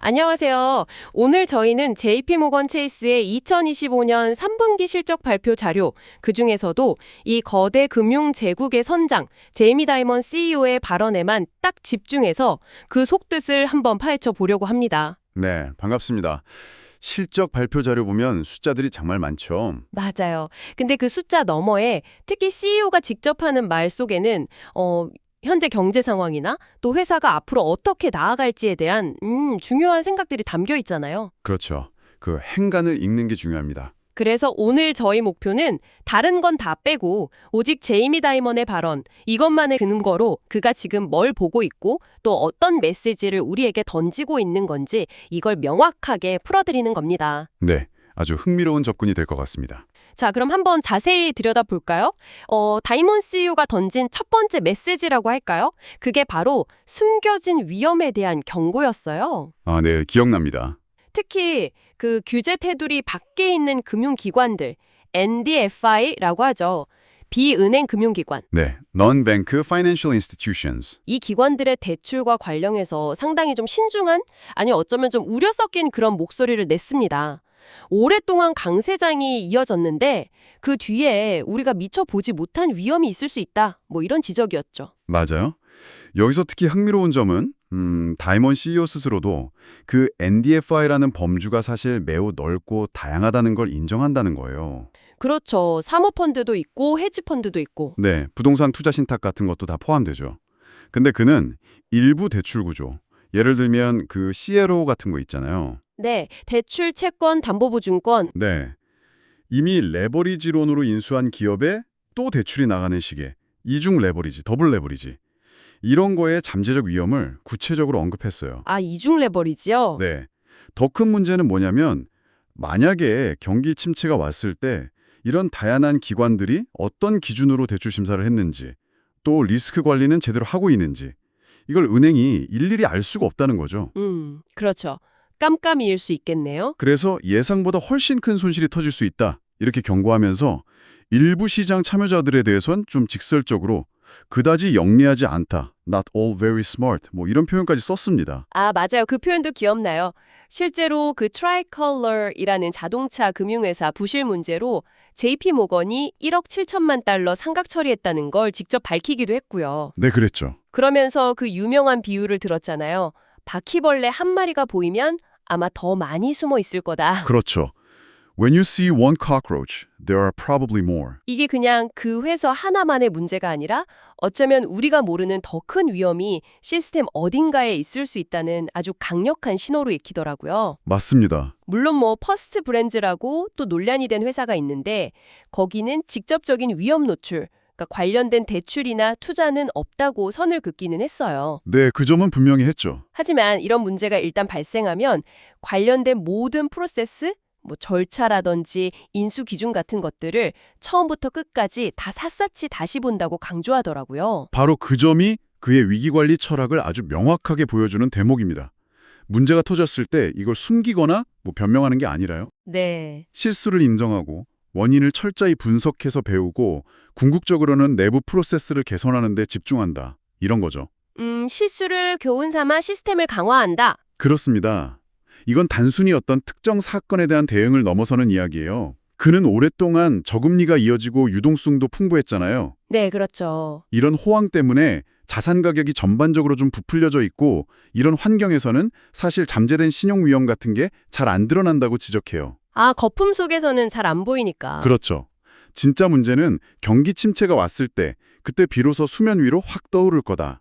안녕하세요. 오늘 저희는 JP모건 체이스의 2025년 3분기 실적 발표 자료, 그중에서도 이 거대 금융 제국의 선장, 제이미 다이먼 CEO의 발언에만 딱 집중해서 그 속뜻을 한번 파헤쳐 보려고 합니다. 네, 반갑습니다. 실적 발표 자료 보면 숫자들이 정말 많죠. 맞아요. 근데 그 숫자 너머에 특히 CEO가 직접 하는 말 속에는 현재 경제 상황이나 또 회사가 앞으로 어떻게 나아갈지에 대한 중요한 생각들이 담겨 있잖아요. 그렇죠. 그 행간을 읽는 게 중요합니다. 그래서 오늘 저희 목표는 다른 건 다 빼고 오직 제이미 다이먼의 발언, 이것만을 근거로 그가 지금 뭘 보고 있고 또 어떤 메시지를 우리에게 던지고 있는 건지 이걸 명확하게 풀어드리는 겁니다. 네, 아주 흥미로운 접근이 될 것 같습니다. 자, 그럼 한번 자세히 들여다볼까요? 다이먼 CEO가 던진 첫 번째 메시지라고 할까요? 그게 바로 숨겨진 위험에 대한 경고였어요. 아, 네, 기억납니다. 특히 그 규제 테두리 밖에 있는 금융기관들, NDFI라고 하죠. 비은행 금융기관. 네, Non-Bank Financial Institutions. 이 기관들의 대출과 관련해서 상당히 좀 신중한, 아니 어쩌면 좀 우려 섞인 그런 목소리를 냈습니다. 오랫동안 강세장이 이어졌는데 그 뒤에 우리가 미처 보지 못한 위험이 있을 수 있다. 뭐 이런 지적이었죠. 맞아요. 여기서 특히 흥미로운 점은 다이먼 CEO 스스로도 그 NDFI라는 범주가 사실 매우 넓고 다양하다는 걸 인정한다는 거예요. 그렇죠. 사모펀드도 있고 헤지펀드도 있고. 네, 부동산 투자 신탁 같은 것도 다 포함되죠. 근데 그는 일부 대출 구조, 예를 들면 그 CLO 같은 거 있잖아요. 네, 대출, 채권, 담보보증권. 네, 이미 레버리지론으로 인수한 기업에 또 대출이 나가는 식의 이중 레버리지, 더블 레버리지. 이런 거에 잠재적 위험을 구체적으로 언급했어요. 아, 이중 레버리지요? 네, 더 큰 문제는 뭐냐면 만약에 경기 침체가 왔을 때 이런 다양한 기관들이 어떤 기준으로 대출 심사를 했는지 또 리스크 관리는 제대로 하고 있는지 이걸 은행이 일일이 알 수가 없다는 거죠. 그렇죠. 깜깜이일 수 있겠네요. 그래서 예상보다 훨씬 큰 손실이 터질 수 있다. 이렇게 경고하면서 일부 시장 참여자들에 대해선 좀 직설적으로 그다지 영리하지 않다. Not all very smart. 뭐 이런 표현까지 썼습니다. 아, 맞아요. 그 표현도 기억나요. 실제로 그 트라이컬러이라는 자동차 금융회사 부실 문제로 JP모건이 1억 7천만 달러 상각 처리했다는 걸 직접 밝히기도 했고요. 네, 그랬죠. 그러면서 그 유명한 비유를 들었잖아요. 바퀴벌레 한 마리가 보이면 아마 더 많이 숨어 있을 거다. 그렇죠. When you see one cockroach, there are probably more. 이게 그냥 그 회사 하나만의 문제가 아니라 어쩌면 우리가 모르는 더 큰 위험이 시스템 어딘가에 있을 수 있다는 아주 강력한 신호로 읽히더라고요. 맞습니다. 물론 뭐 퍼스트 브랜즈라고 또 논란이 된 회사가 있는데 거기는 직접적인 위험 노출, 그러니까 관련된 대출이나 투자는 없다고 선을 긋기는 했어요. 네, 그 점은 분명히 했죠. 하지만 이런 문제가 일단 발생하면 관련된 모든 프로세스, 뭐 절차라든지 인수 기준 같은 것들을 처음부터 끝까지 다 샅샅이 다시 본다고 강조하더라고요. 바로 그 점이 그의 위기관리 철학을 아주 명확하게 보여주는 대목입니다. 문제가 터졌을 때 이걸 숨기거나 변명하는 게 아니라요. 네. 실수를 인정하고 원인을 철저히 분석해서 배우고 궁극적으로는 내부 프로세스를 개선하는 데 집중한다. 이런 거죠. 실수를 교훈 삼아 시스템을 강화한다. 그렇습니다. 이건 단순히 어떤 특정 사건에 대한 대응을 넘어서는 이야기예요. 그는 오랫동안 저금리가 이어지고 유동성도 풍부했잖아요. 네, 그렇죠. 이런 호황 때문에 자산 가격이 전반적으로 좀 부풀려져 있고 이런 환경에서는 사실 잠재된 신용 위험 같은 게 잘 안 드러난다고 지적해요. 아, 거품 속에서는 잘 안 보이니까. 그렇죠. 진짜 문제는 경기 침체가 왔을 때 그때 비로소 수면 위로 확 떠오를 거다.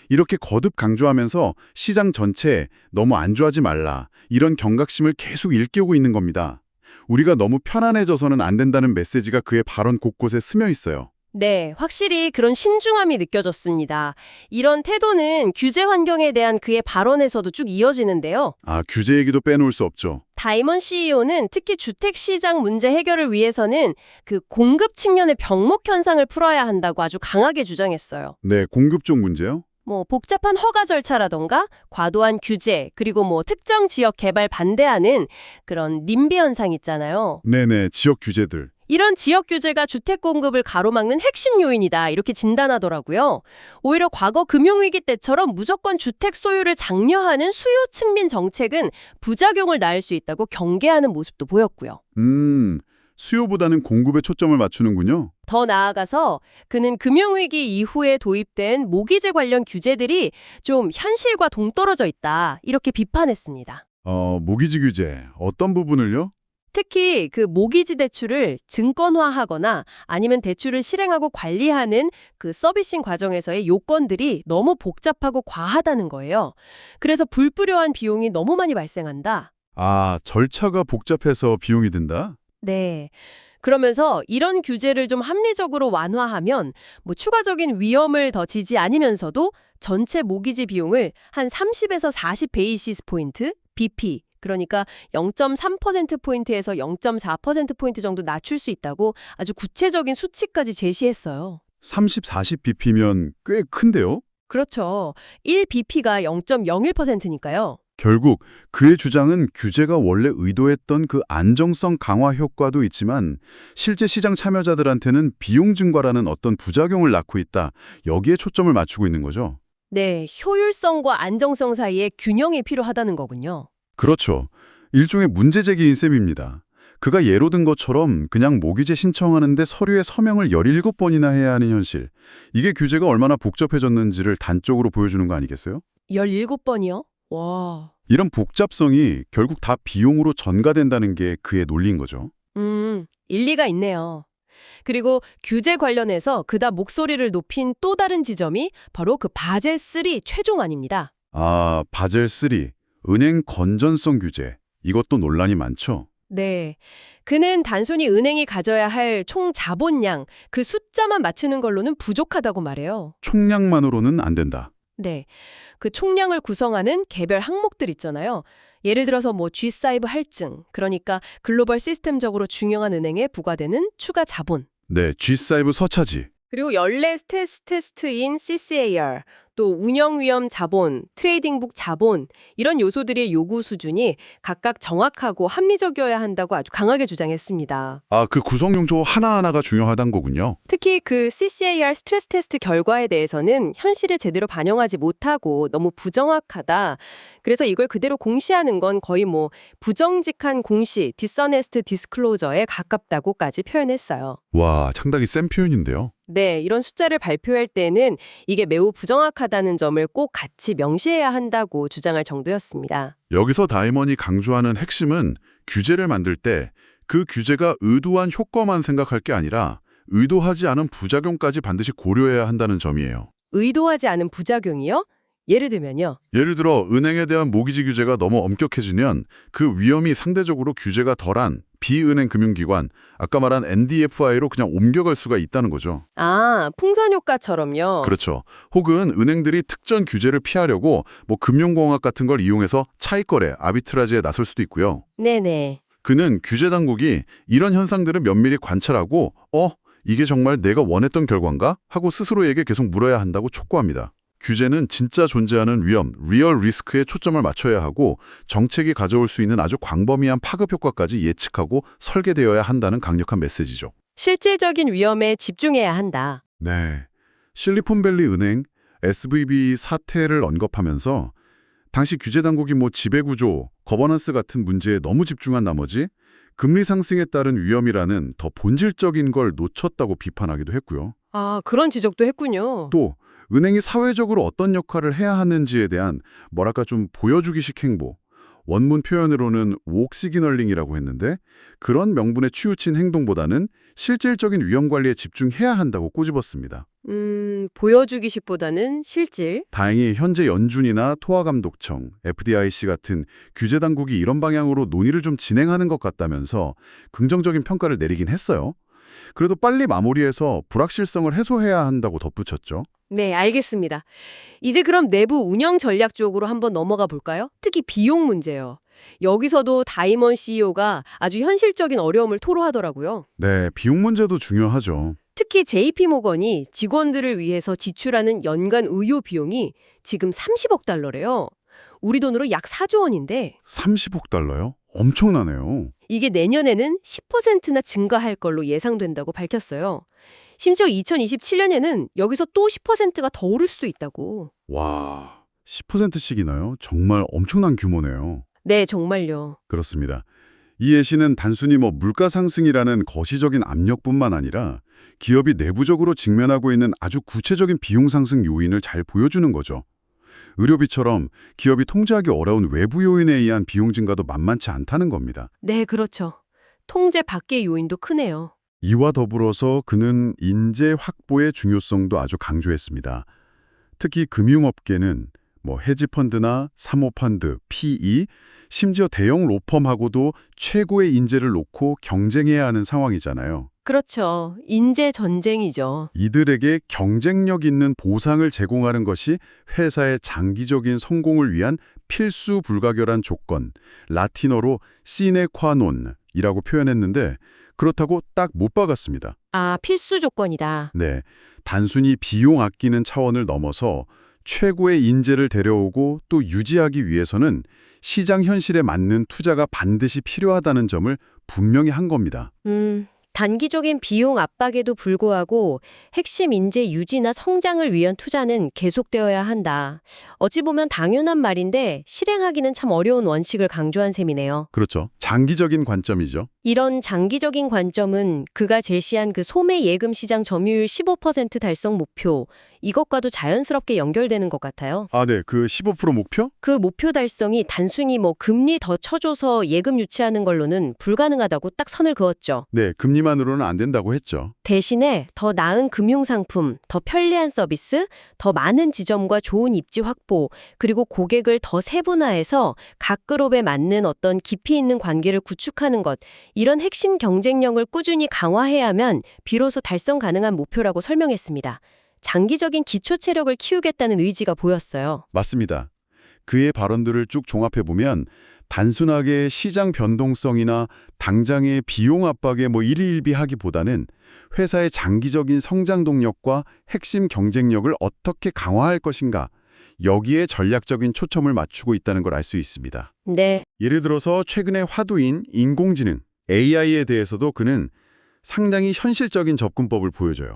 이렇게 거듭 강조하면서 시장 전체에 너무 안주하지 말라. 이런 경각심을 계속 일깨우고 있는 겁니다. 우리가 너무 편안해져서는 안 된다는 메시지가 그의 발언 곳곳에 스며 있어요. 네, 확실히 그런 신중함이 느껴졌습니다. 이런 태도는 규제 환경에 대한 그의 발언에서도 쭉 이어지는데요. 아, 규제 얘기도 빼놓을 수 없죠. 다이먼 CEO는 특히 주택시장 문제 해결을 위해서는 그 공급 측면의 병목 현상을 풀어야 한다고 아주 강하게 주장했어요. 네, 공급 쪽 문제요? 뭐 복잡한 허가 절차라던가 과도한 규제, 그리고 뭐 특정 지역 개발 반대하는 그런 님비 현상 있잖아요. 네네, 지역 규제들. 이런 지역 규제가 주택 공급을 가로막는 핵심 요인이다. 이렇게 진단하더라고요. 오히려 과거 금융위기 때처럼 무조건 주택 소유를 장려하는 수요 측면 정책은 부작용을 낳을 수 있다고 경계하는 모습도 보였고요. 수요보다는 공급에 초점을 맞추는군요. 더 나아가서 그는 금융위기 이후에 도입된 모기지 관련 규제들이 좀 현실과 동떨어져 있다. 이렇게 비판했습니다. 모기지 규제, 어떤 부분을요? 특히 그 모기지 대출을 증권화하거나 아니면 대출을 실행하고 관리하는 그 서비싱 과정에서의 요건들이 너무 복잡하고 과하다는 거예요. 그래서 불필요한 비용이 너무 많이 발생한다. 아, 절차가 복잡해서 비용이 든다? 네. 그러면서 이런 규제를 좀 합리적으로 완화하면 뭐 추가적인 위험을 더 지지 않으면서도 전체 모기지 비용을 한 30에서 40 베이시스 포인트, BP, 그러니까 0.3%포인트에서 0.4%포인트 정도 낮출 수 있다고 아주 구체적인 수치까지 제시했어요. 30, 40bp면 꽤 큰데요? 그렇죠. 1BP가 0.01%니까요. 결국 그의 주장은 규제가 원래 의도했던 그 안정성 강화 효과도 있지만 실제 시장 참여자들한테는 비용 증가라는 어떤 부작용을 낳고 있다. 여기에 초점을 맞추고 있는 거죠. 네, 효율성과 안정성 사이에 균형이 필요하다는 거군요. 그렇죠. 일종의 문제제기인 셈입니다. 그가 예로 든 것처럼 그냥 모기지 신청하는데 서류에 서명을 17번이나 해야 하는 현실. 이게 규제가 얼마나 복잡해졌는지를 단적으로 보여주는 거 아니겠어요? 17번이요? 와. 이런 복잡성이 결국 다 비용으로 전가된다는 게 그의 논리인 거죠. 일리가 있네요. 그리고 규제 관련해서 그다 목소리를 높인 또 다른 지점이 바로 그 바젤3 최종안입니다. 아, 바젤3, 은행 건전성 규제. 이것도 논란이 많죠. 네. 그는 단순히 은행이 가져야 할 총 자본량, 그 숫자만 맞추는 걸로는 부족하다고 말해요. 총량만으로는 안 된다. 네. 그 총량을 구성하는 개별 항목들 있잖아요. 예를 들어서 뭐 G5 할증, 그러니까 글로벌 시스템적으로 중요한 은행에 부과되는 추가 자본. 네, G5 서차지. 그리고 연례 스트레스 테스트인 CCAR, 또 운영 위험 자본, 트레이딩북 자본 이런 요소들의 요구 수준이 각각 정확하고 합리적이어야 한다고 아주 강하게 주장했습니다. 아, 그 구성 요소 하나하나가 중요하단 거군요. 특히 그 CCAR 스트레스 테스트 결과에 대해서는 현실을 제대로 반영하지 못하고 너무 부정확하다. 그래서 이걸 그대로 공시하는 건 거의 뭐 부정직한 공시, 디스어네스트 디스클로저에 가깝다고까지 표현했어요. 와, 상당히 센 표현인데요. 네, 이런 숫자를 발표할 때는 이게 매우 부정확하다는 점을 꼭 같이 명시해야 한다고 주장할 정도였습니다. 여기서 다이먼이 강조하는 핵심은 규제를 만들 때 그 규제가 의도한 효과만 생각할 게 아니라 의도하지 않은 부작용까지 반드시 고려해야 한다는 점이에요. 의도하지 않은 부작용이요? 예를 들면요. 예를 들어 은행에 대한 모기지 규제가 너무 엄격해지면 그 위험이 상대적으로 규제가 덜한 비은행 금융기관, 아까 말한 NDFI로 그냥 옮겨갈 수가 있다는 거죠. 아, 풍선 효과처럼요. 그렇죠. 혹은 은행들이 특정 규제를 피하려고 뭐 금융공학 같은 걸 이용해서 차익거래, 아비트라지에 나설 수도 있고요. 네네. 그는 규제 당국이 이런 현상들을 면밀히 관찰하고 이게 정말 내가 원했던 결과인가? 하고 스스로에게 계속 물어야 한다고 촉구합니다. 규제는 진짜 존재하는 위험, 리얼 리스크에 초점을 맞춰야 하고 정책이 가져올 수 있는 아주 광범위한 파급 효과까지 예측하고 설계되어야 한다는 강력한 메시지죠. 실질적인 위험에 집중해야 한다. 네. 실리콘밸리 은행, SVB 사태를 언급하면서 당시 규제 당국이 뭐 지배구조, 거버넌스 같은 문제에 너무 집중한 나머지 금리 상승에 따른 위험이라는 더 본질적인 걸 놓쳤다고 비판하기도 했고요. 아, 그런 지적도 했군요. 또 은행이 사회적으로 어떤 역할을 해야 하는지에 대한 뭐랄까 좀 보여주기식 행보, 원문 표현으로는 웍 시그널링이라고 했는데 그런 명분에 치우친 행동보다는 실질적인 위험 관리에 집중해야 한다고 꼬집었습니다. 보여주기식보다는 실질. 다행히 현재 연준이나 토화감독청, FDIC 같은 규제 당국이 이런 방향으로 논의를 좀 진행하는 것 같다면서 긍정적인 평가를 내리긴 했어요. 그래도 빨리 마무리해서 불확실성을 해소해야 한다고 덧붙였죠. 네, 알겠습니다. 이제 그럼 내부 운영 전략 쪽으로 한번 넘어가 볼까요? 특히 비용 문제요. 여기서도 다이먼 CEO가 아주 현실적인 어려움을 토로하더라고요. 네, 비용 문제도 중요하죠. 특히 JP모건이 직원들을 위해서 지출하는 연간 의료 비용이 지금 30억 달러래요. 우리 돈으로 약 4조 원인데 30억 달러요? 엄청나네요. 이게 내년에는 10%나 증가할 걸로 예상된다고 밝혔어요. 심지어 2027년에는 여기서 또 10%가 더 오를 수도 있다고. 와, 10%씩이나요? 정말 엄청난 규모네요. 네, 정말요. 그렇습니다. 이 예시는 단순히 물가 상승이라는 거시적인 압력뿐만 아니라 기업이 내부적으로 직면하고 있는 아주 구체적인 비용 상승 요인을 잘 보여주는 거죠. 의료비처럼 기업이 통제하기 어려운 외부 요인에 의한 비용 증가도 만만치 않다는 겁니다. 네, 그렇죠. 통제 밖의 요인도 크네요. 이와 더불어서 그는 인재 확보의 중요성도 아주 강조했습니다. 특히 금융업계는 헤지펀드나 사모펀드, PE, 심지어 대형 로펌하고도 최고의 인재를 놓고 경쟁해야 하는 상황이잖아요. 그렇죠. 인재 전쟁이죠. 이들에게 경쟁력 있는 보상을 제공하는 것이 회사의 장기적인 성공을 위한 필수 불가결한 조건, 라틴어로 시네 qua non이라고 표현했는데 그렇다고 딱 못 박았습니다. 아, 필수 조건이다. 네, 단순히 비용 아끼는 차원을 넘어서 최고의 인재를 데려오고 또 유지하기 위해서는 시장 현실에 맞는 투자가 반드시 필요하다는 점을 분명히 한 겁니다. 단기적인 비용 압박에도 불구하고 핵심 인재 유지나 성장을 위한 투자는 계속되어야 한다. 어찌 보면 당연한 말인데 실행하기는 참 어려운 원칙을 강조한 셈이네요. 그렇죠. 장기적인 관점이죠. 이런 장기적인 관점은 그가 제시한 그 소매 예금 시장 점유율 15% 달성 목표, 이것과도 자연스럽게 연결되는 것 같아요. 아, 네. 그 15% 목표? 그 목표 달성이 단순히 금리 더 쳐줘서 예금 유치하는 걸로는 불가능하다고 딱 선을 그었죠. 네, 금리만으로는 안 된다고 했죠. 대신에 더 나은 금융상품, 더 편리한 서비스, 더 많은 지점과 좋은 입지 확보, 그리고 고객을 더 세분화해서 각 그룹에 맞는 어떤 깊이 있는 관계를 구축하는 것, 이런 핵심 경쟁력을 꾸준히 강화해야만 비로소 달성 가능한 목표라고 설명했습니다. 장기적인 기초 체력을 키우겠다는 의지가 보였어요. 맞습니다. 그의 발언들을 쭉 종합해보면 단순하게 시장 변동성이나 당장의 비용 압박에 일희일비하기보다는 회사의 장기적인 성장 동력과 핵심 경쟁력을 어떻게 강화할 것인가, 여기에 전략적인 초점을 맞추고 있다는 걸 알 수 있습니다. 네. 예를 들어서 최근의 화두인 인공지능, AI에 대해서도 그는 상당히 현실적인 접근법을 보여줘요.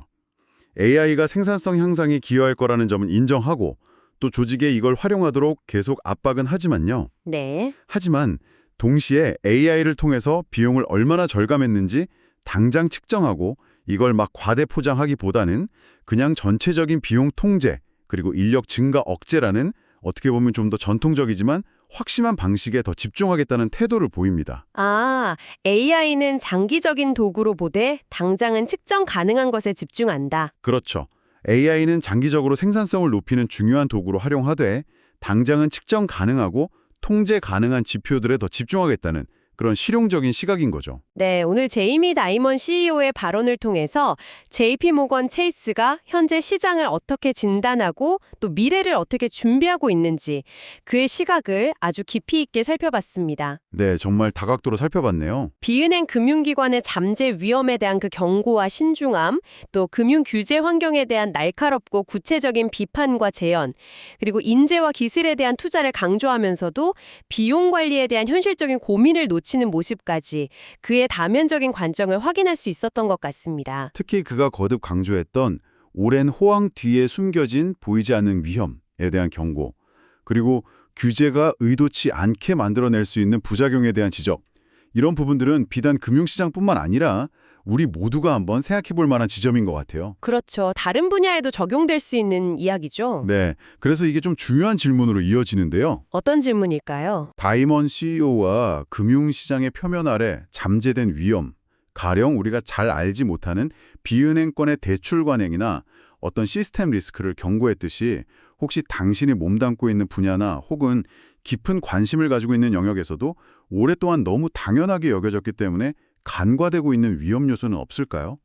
AI가 생산성 향상에 기여할 거라는 점은 인정하고 또 조직에 이걸 활용하도록 계속 압박은 하지만요. 네. 하지만 동시에 AI를 통해서 비용을 얼마나 절감했는지 당장 측정하고 이걸 과대 포장하기보다는 그냥 전체적인 비용 통제 그리고 인력 증가 억제라는 어떻게 보면 좀 더 전통적이지만 확실한 방식에 더 집중하겠다는 태도를 보입니다. 아, AI는 장기적인 도구로 보되 당장은 측정 가능한 것에 집중한다. 그렇죠. AI는 장기적으로 생산성을 높이는 중요한 도구로 활용하되 당장은 측정 가능하고 통제 가능한 지표들에 더 집중하겠다는 그런 실용적인 시각인 거죠. 네, 오늘 제이미 다이먼 CEO의 발언을 통해서 JP모건 체이스가 현재 시장을 어떻게 진단하고 또 미래를 어떻게 준비하고 있는지 그의 시각을 아주 깊이 있게 살펴봤습니다. 네, 정말 다각도로 살펴봤네요. 비은행 금융기관의 잠재 위험에 대한 그 경고와 신중함, 또 금융 규제 환경에 대한 날카롭고 구체적인 비판과 재현, 그리고 인재와 기술에 대한 투자를 강조하면서도 비용 관리에 대한 현실적인 고민을 놓치는 모습까지 그의 다면적인 관점을 확인할 수 있었던 것 같습니다. 특히 그가 거듭 강조했던 오랜 호황 뒤에 숨겨진 보이지 않는 위험에 대한 경고, 그리고 규제가 의도치 않게 만들어낼 수 있는 부작용에 대한 지적, 이런 부분들은 비단 금융시장뿐만 아니라 우리 모두가 한번 생각해 볼 만한 지점인 것 같아요. 그렇죠. 다른 분야에도 적용될 수 있는 이야기죠. 네, 그래서 이게 좀 중요한 질문으로 이어지는데요. 어떤 질문일까요? 다이먼 CEO와 금융시장의 표면 아래 잠재된 위험, 가령 우리가 잘 알지 못하는 비은행권의 대출 관행이나 어떤 시스템 리스크를 경고했듯이 혹시 당신이 몸담고 있는 분야나 혹은 깊은 관심을 가지고 있는 영역에서도 오랫동안 너무 당연하게 여겨졌기 때문에 간과되고 있는 위험 요소는 없을까요?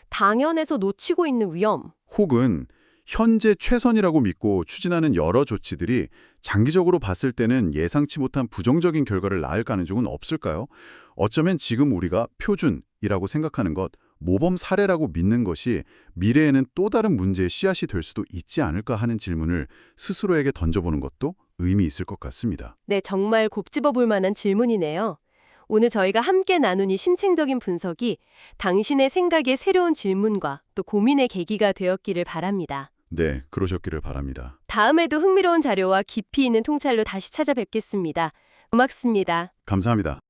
당연해서 놓치고 있는 위험. 혹은 현재 최선이라고 믿고 추진하는 여러 조치들이 장기적으로 봤을 때는 예상치 못한 부정적인 결과를 낳을 가능성은 없을까요? 어쩌면 지금 우리가 표준이라고 생각하는 것, 모범 사례라고 믿는 것이 미래에는 또 다른 문제의 씨앗이 될 수도 있지 않을까 하는 질문을 스스로에게 던져보는 것도 의미 있을 것 같습니다. 네, 정말 곱집어 볼 만한 질문이네요. 오늘 저희가 함께 나눈 이 심층적인 분석이 당신의 생각에 새로운 질문과 또 고민의 계기가 되었기를 바랍니다. 네, 그러셨기를 바랍니다. 다음에도 흥미로운 자료와 깊이 있는 통찰로 다시 찾아뵙겠습니다. 고맙습니다. 감사합니다.